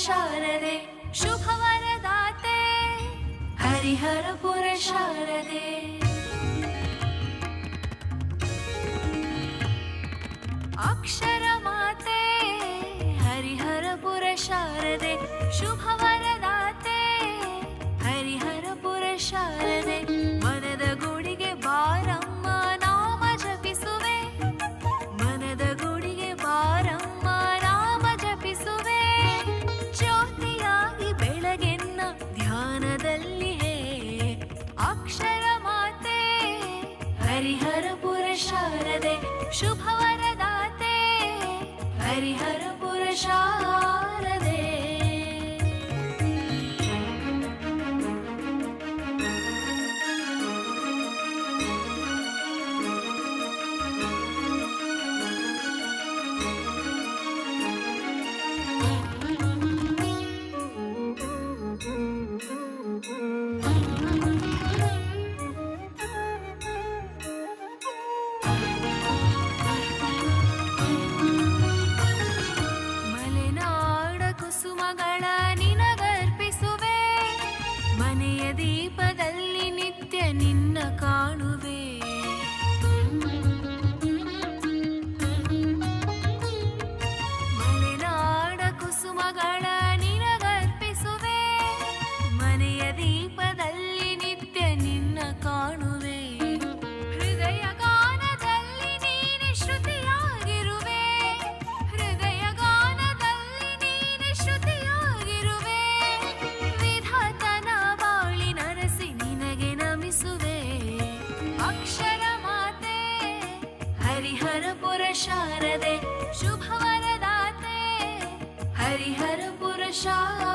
ಶಾರದೆ ಶುಭವರದಾತೆ ಹರಿಹರಪುರ ಶಾರದೆ. ಅಕ್ಷರ ಮಾತೆ ಹರಿಹರಪುರ ಶಾರದೆ ಶುಭವರದಾತೆ ಹರಿಹರಪುರ ಶಾರದೆ. ಮನದ ಗುಡಿಗೆ ಬಾರಮ್ಮ ನಾಮ ಜಪಿಸುವೆ, ಮನದ ಗುಡಿಗೆ ಬಾರಮ್ಮ ನಾಮ ಜಪಿಸುವೆ. ಜ್ಯೋತಿಯಾಗಿ ಬೆಳಗೆನ್ನ ಧ್ಯಾನದಲ್ಲಿಯೇ ಅಕ್ಷರ ಮಾತೆ ಹರಿಹರಪುರ ಶಾರದೆ ಶುಭವರದಾತೆ ಹರಿಹರಪುರ ಶಾರದೆ. ಮಲೆನಾಡ ಕುಸುಮಗಳ ನಿನಗರ್ಪಿಸುವೆ, ಮನೆಯ ದೀಪದಲ್ಲಿ ನಿತ್ಯ ನಿನ್ನ ಕಾಣುವೆ. ಮಲೆನಾಡ ಕುಸುಮಗಳ ನಿನಗರ್ಪಿಸುವೆ, ಮನೆಯ ದೀಪದಲ್ಲಿ ನಿತ್ಯ ನಿನ್ನ ಕಾಣುವೆ. ಹೃದಯ ಗಾನದಲ್ಲಿ ನೀನೆ ಶ್ರುತಿಯಾಗಿರುವೆ, ಹೃದಯ ಗಾನದಲ್ಲಿ ನೀನೆ ಶ್ರುತಿಯಾಗಿರುವೆ. ವಿಧಾತನ ಬಾಳಿ ನರಸಿ ನಿನಗೆ ನಮಿಸುವೆ. ಅಕ್ಷರ ಮಾತೆ ಹರಿಹರಪುರ ಶಾರದೆ ಶುಭವರದಾತೆ ಹರಿಹರಪುರ ಶಾರದೆ.